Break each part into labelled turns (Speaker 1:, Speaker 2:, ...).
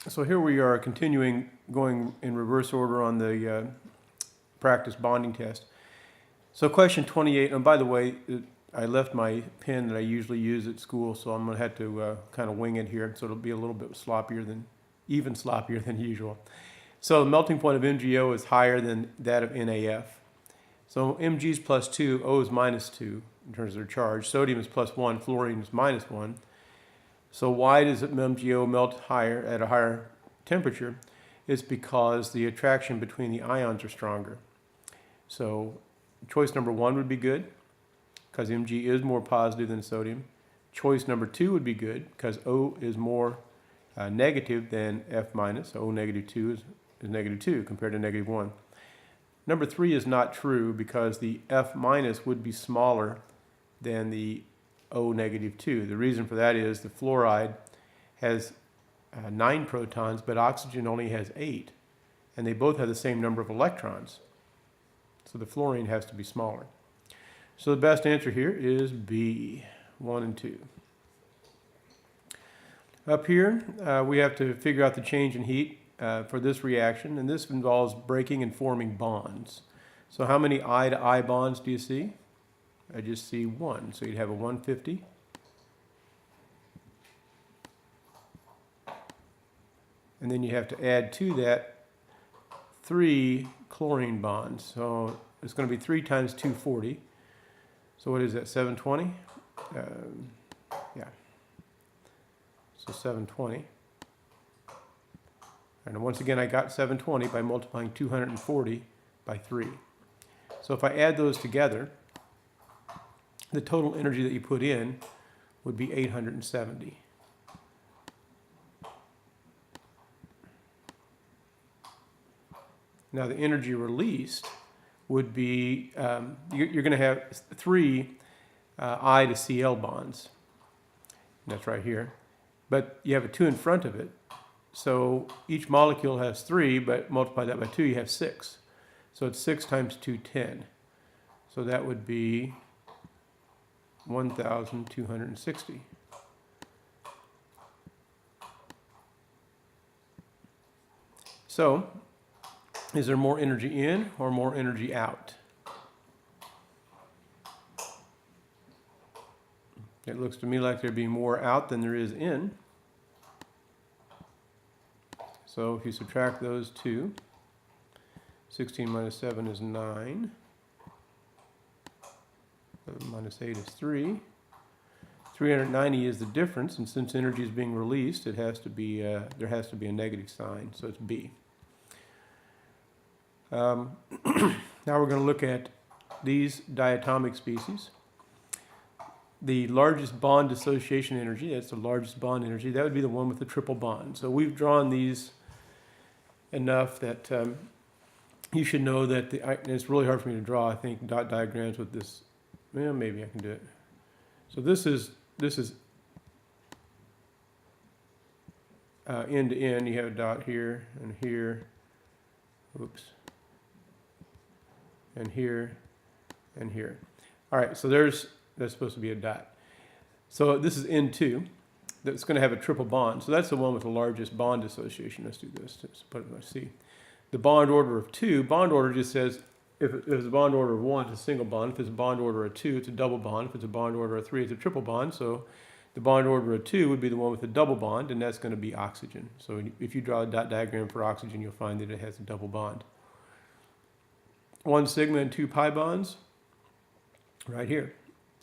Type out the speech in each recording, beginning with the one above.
Speaker 1: So here we are continuing going in reverse order on the practice bonding test. So question 28, and by the way, I left my pen that I usually use at school, so I'm going to have to kind of wing it here, so it'll be a little bit even sloppier than usual. So the melting point of MgO is higher than that of NaF. So Mg is plus 2, O is minus 2 in terms of their charge. Sodium is plus 1, fluorine is minus 1. So why does MgO melt higher at a higher temperature? It's because the attraction between the ions are stronger. So choice number 1 would be good, because Mg is more positive than sodium. Choice number 2 would be good, because O is more negative than F minus. O negative 2 is negative 2 compared to negative 1. Number 3 is not true, because the F minus would be smaller than the O negative 2. The reason for that is the fluoride has 9 protons, but oxygen only has 8. And they both have the same number of electrons. So the fluorine has to be smaller. So the best answer here is B, 1 and 2. Up here, we have to figure out the change in heat for this reaction, and this involves breaking and forming bonds. So how many I to I bonds do you see? I just see 1, so you'd have a 150. And then you have to add to that 3 chlorine bonds. So it's going to be 3 times 240. So what is that, 720? Yeah. So 720. And once again, I got 720 by multiplying 240 by 3. So if I add those together, the total energy that you put in would be 870. Now the energy released would be, you're going to have 3 I to Cl bonds. That's right here. But you have a 2 in front of it. So each molecule has 3, but multiply that by 2, you have 6. So it's 6 times 2, 10. So that would be 1,260. So, is there more energy in or more energy out? It looks to me like there'd be more out than there is in. So if you subtract those two, 16 minus 7 is 9. 7 minus 8 is 3. 390 is the difference, and since energy is being released, it has to be there has to be a negative sign, so it's B. Now we're going to look at these diatomic species. The largest bond dissociation energy, that's the largest bond energy, that would be the one with the triple bond. So we've drawn these enough that you should know that, and it's really hard for me to draw, I think, dot diagrams with this. Well, maybe I can do it. So this is end to end. You have a dot here and here. Oops. And here and here. All right, so that's supposed to be a dot. So this is N2. That's going to have a triple bond. So that's the one with the largest bond association. Let's do this. Let's put it in C. The bond order of 2. Bond order just says if it's a bond order of 1, it's a single bond. If it's a bond order of 2, it's a double bond. If it's a bond order of 3, it's a triple bond. So the bond order of 2 would be the one with the double bond, and that's going to be oxygen. So if you draw a dot diagram for oxygen, you'll find that it has a double bond. 1 sigma and 2 pi bonds, right here.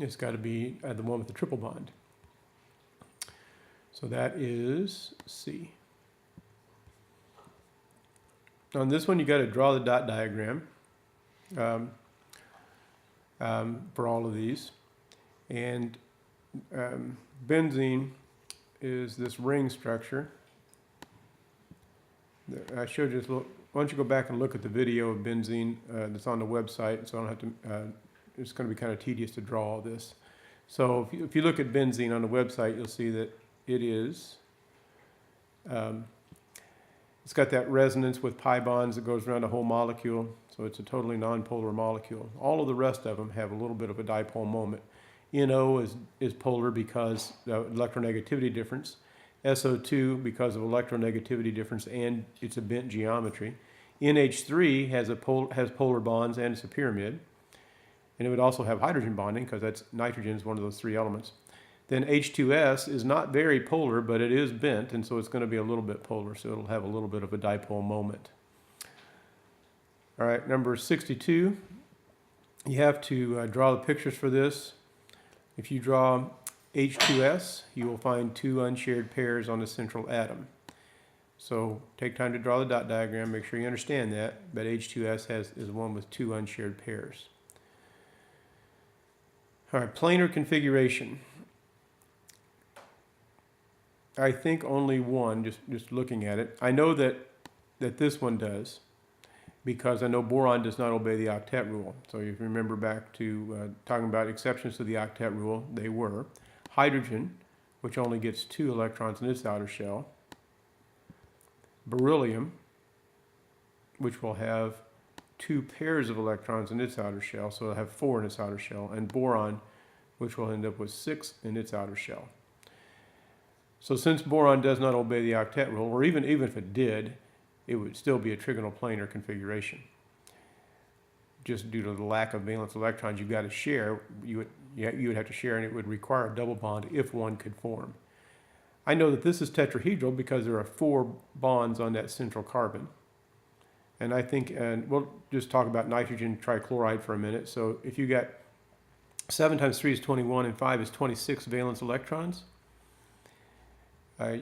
Speaker 1: It's got to be the one with the triple bond. So that is C. On this one, you got to draw the dot diagram for all of these. And benzene is this ring structure. I showed you this little. Why don't you go back and look at the video of benzene that's on the website, so I don't have to, it's going to be kind of tedious to draw all this. So if you look at benzene on the website, you'll see that it is, it's got that resonance with pi bonds that goes around the whole molecule, so it's a totally nonpolar molecule. All of the rest of them have a little bit of a dipole moment. NO is polar because the electronegativity difference. SO2 because of electronegativity difference and it's a bent geometry. NH3 has polar bonds and it's a pyramid. And it would also have hydrogen bonding because that's nitrogen is one of those three elements. Then H2S is not very polar, but it is bent, and so it's going to be a little bit polar, so it'll have a little bit of a dipole moment. All right, number 62, you have to draw the pictures for this. If you draw H2S, you will find two unshared pairs on the central atom. So take time to draw the dot diagram, make sure you understand that, but H2S is one with two unshared pairs. All right, planar configuration. I think only one, just looking at it. I know that this one does, because I know boron does not obey the octet rule. So if you remember back to talking about exceptions to the octet rule, they were hydrogen, which only gets 2 electrons in its outer shell, beryllium, which will have 2 pairs of electrons in its outer shell, so it'll have 4 in its outer shell, and boron, which will end up with 6 in its outer shell. So since boron does not obey the octet rule, or even if it did, it would still be a trigonal planar configuration. Just due to the lack of valence electrons you've got to share, you would have to share, and it would require a double bond if one could form. I know that this is tetrahedral because there are 4 bonds on that central carbon. And I think, and we'll just talk about nitrogen trichloride for a minute. So if you got 7 times 3 is 21 and 5 is 26 valence electrons,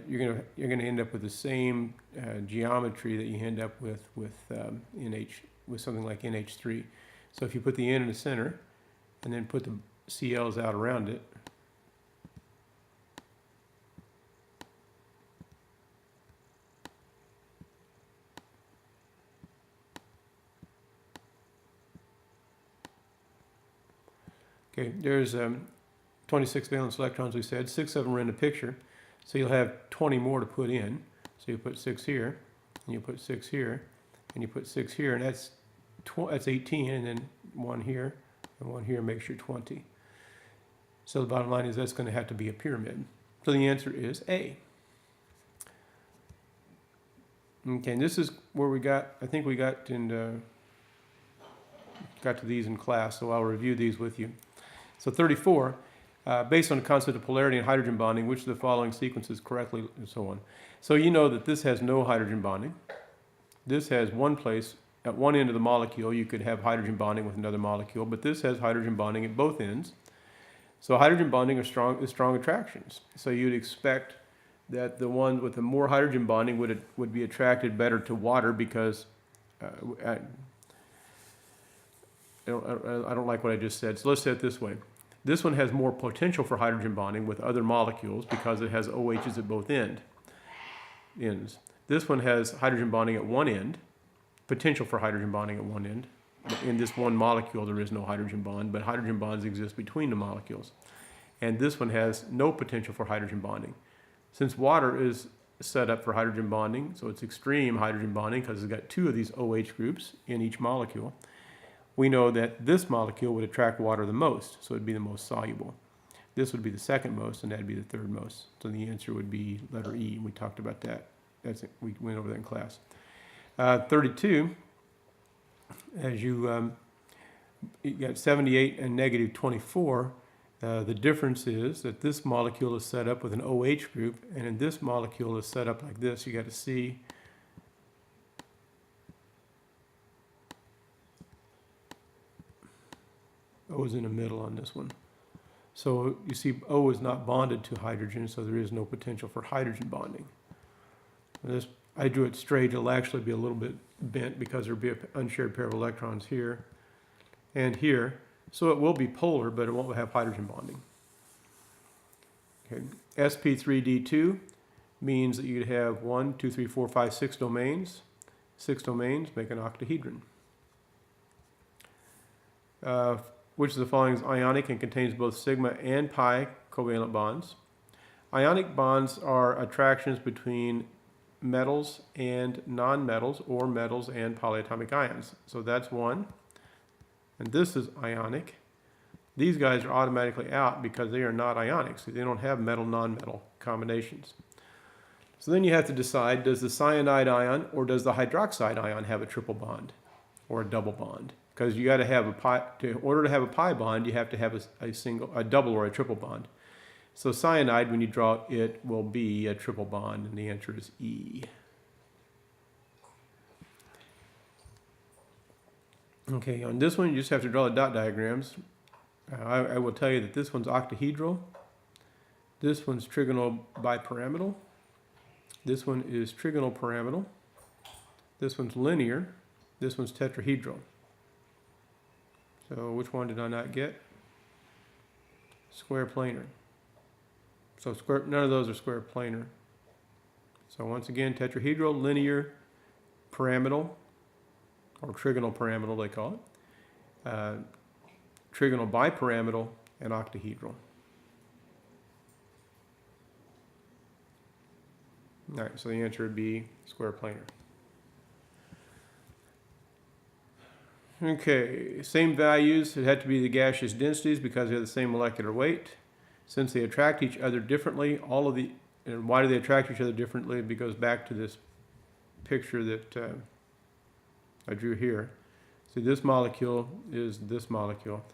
Speaker 1: you're gonna end up with the same geometry that you end up with something like NH3. So if you put the N in the center and then put the Cl's out around it, okay, there's 26 valence electrons, we said. 6 of them are in the picture. So you'll have 20 more to put in. So you put 6 here, and you put 6 here, and you put 6 here, and that's 18, and then 1 here, and 1 here makes you 20. So the bottom line is that's going to have to be a pyramid. So the answer is A. Okay, and this is where we got, I think we got to these in class, so I'll review these with you. So 34. Based on the concept of polarity and hydrogen bonding, which of the following sequences correctly, and so on. So you know that this has no hydrogen bonding. This has one place, at one end of the molecule, you could have hydrogen bonding with another molecule, but this has hydrogen bonding at both ends. So hydrogen bonding is strong attractions. So you'd expect that the one with the more hydrogen bonding would be attracted better to water because, I don't like what I just said. So let's say it this way. This one has more potential for hydrogen bonding with other molecules because it has OHs at both ends. This one has hydrogen bonding at one end, potential for hydrogen bonding at one end. In this one molecule, there is no hydrogen bond, but hydrogen bonds exist between the molecules. And this one has no potential for hydrogen bonding. Since water is set up for hydrogen bonding, so it's extreme hydrogen bonding because it's got 2 of these OH groups in each molecule, we know that this molecule would attract water the most, so it'd be the most soluble. This would be the second most, and that'd be the third most. So the answer would be letter E. We talked about that. We went over that in class. 32, as you got 78 and negative 24, the difference is that this molecule is set up with an OH group, and in this molecule is set up like this. You got a C. O is in the middle on this one. So you see O is not bonded to hydrogen, so there is no potential for hydrogen bonding. This, I drew it straight. It'll actually be a little bit bent because there'll be an unshared pair of electrons here and here. So it will be polar, but it won't have hydrogen bonding. Okay. sp3d2 means that you'd have 1, 2, 3, 4, 5, 6 domains. 6 domains make an octahedron. Which of the following is ionic and contains both sigma and pi covalent bonds? Ionic bonds are attractions between metals and nonmetals, or metals and polyatomic ions. So that's one. And this is ionic. These guys are automatically out because they are not ionic, so they don't have metal-nonmetal combinations. So then you have to decide, does the cyanide ion or does the hydroxide ion have a triple bond or a double bond? Because you got to have a pi, in order to have a pi bond, you have to have a double or a triple bond. So cyanide, when you draw it, will be a triple bond, and the answer is E. Okay, on this one, you just have to draw the dot diagrams. I will tell you that this one's octahedral. This one's trigonal bipyramidal. This one is trigonal pyramidal. This one's linear. This one's tetrahedral. So which one did I not get? Square planar. So none of those are square planar. So once again, tetrahedral, linear, pyramidal, or trigonal pyramidal they call it. Trigonal bipyramidal, and octahedral. All right, so the answer would be square planar. Okay, same values. It had to be the gaseous densities because they have the same molecular weight. Since they attract each other differently, and why do they attract each other differently? It goes back to this picture that I drew here. See, this molecule is this molecule.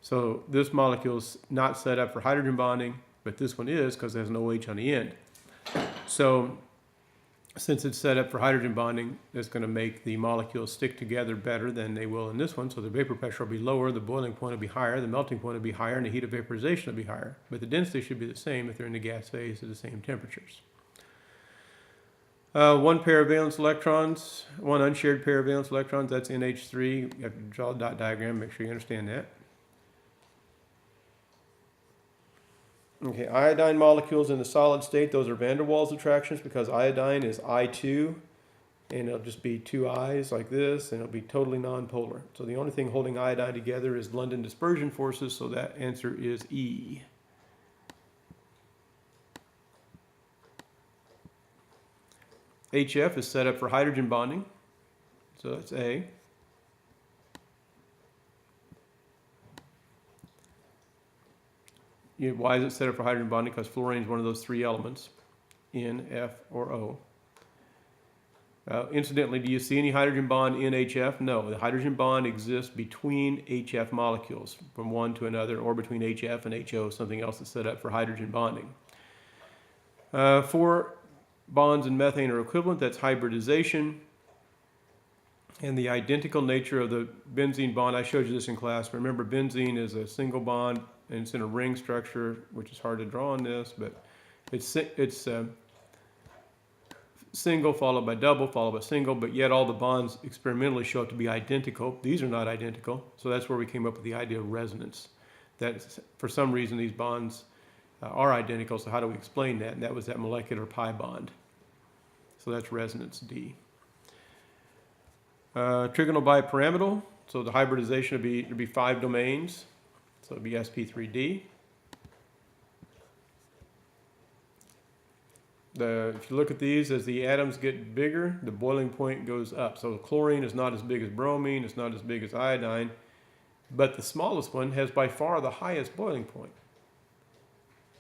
Speaker 1: So this molecule is not set up for hydrogen bonding, but this one is because it has an OH on the end. So since it's set up for hydrogen bonding, it's going to make the molecules stick together better than they will in this one. So the vapor pressure will be lower, the boiling point will be higher, the melting point will be higher, and the heat of vaporization will be higher. But the density should be the same if they're in the gas phase at the same temperatures. One pair of valence electrons, one unshared pair of valence electrons, that's NH3. You have to draw a dot diagram, make sure you understand that. Okay, iodine molecules in the solid state, those are van der Waals attractions because iodine is I2, and it'll just be two I's like this, and it'll be totally nonpolar. So the only thing holding iodine together is London dispersion forces, so that answer is E. HF is set up for hydrogen bonding, so that's A. Why is it set up for hydrogen bonding? Because fluorine is one of those three elements, N, F, or O. Incidentally, do you see any hydrogen bond in HF? No, the hydrogen bond exists between HF molecules, from one to another, or between HF and HO, something else that's set up for hydrogen bonding. 4 bonds in methane are equivalent, that's hybridization. And the identical nature of the benzene bond, I showed you this in class. Remember, benzene is a single bond, and it's in a ring structure, which is hard to draw on this, but it's single followed by double followed by single, but yet all the bonds experimentally show up to be identical. These are not identical, so that's where we came up with the idea of resonance. That for some reason these bonds are identical, so how do we explain that? And that was that molecular pi bond. So that's resonance D. Trigonal bipyramidal, so the hybridization would be 5 domains. So it would be sp3d. If you look at these, as the atoms get bigger, the boiling point goes up. So chlorine is not as big as bromine, it's not as big as iodine, but the smallest one has by far the highest boiling point.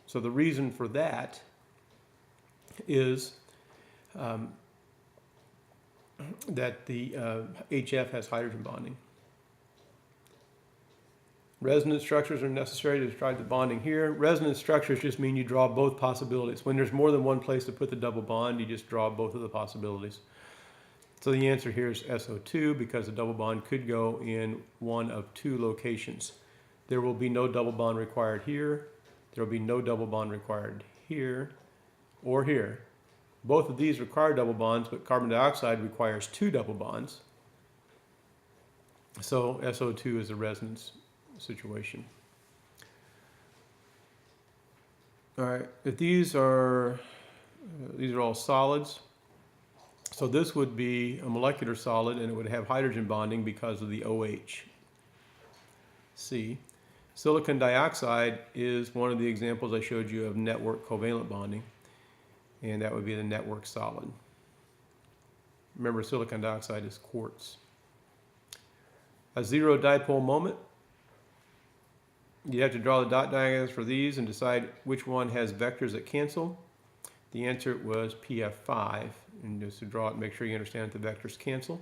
Speaker 1: So the reason for that is that the HF has hydrogen bonding. Resonance structures are necessary to describe the bonding here. Resonance structures just mean you draw both possibilities. When there's more than one place to put the double bond, you just draw both of the possibilities. So the answer here is SO2 because the double bond could go in one of 2 locations. There will be no double bond required here. There will be no double bond required here or here. Both of these require double bonds, but carbon dioxide requires 2 double bonds. So SO2 is a resonance situation. All right, if these are all solids. So this would be a molecular solid, and it would have hydrogen bonding because of the OH. C. Silicon dioxide is one of the examples I showed you of network covalent bonding, and that would be the network solid. Remember, silicon dioxide is quartz. A zero dipole moment. You have to draw the dot diagrams for these and decide which one has vectors that cancel. The answer was PF5. And just to draw it, make sure you understand that the vectors cancel.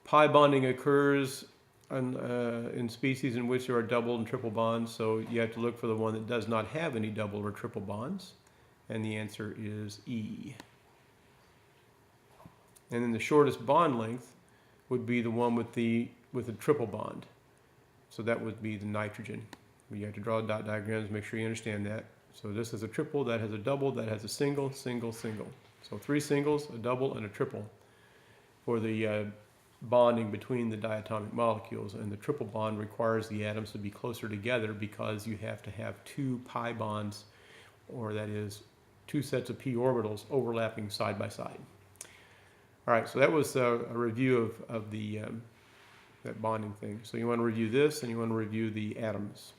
Speaker 1: Pi bonding occurs in species in which there are double and triple bonds, so you have to look for the one that does not have any double or triple bonds, and the answer is E. And then the shortest bond length would be the one with the triple bond, so that would be the nitrogen. You have to draw dot diagrams, make sure you understand that. So this is a triple, that has a double, that has a single, single, single. So 3 singles, a double, and a triple for the bonding between the diatomic molecules, and the triple bond requires the atoms to be closer together because you have to have 2 pi bonds, or that is 2 sets of p orbitals overlapping side by side. All right, so that was a review of the that bonding thing. So you want to review this, and you want to review the atoms.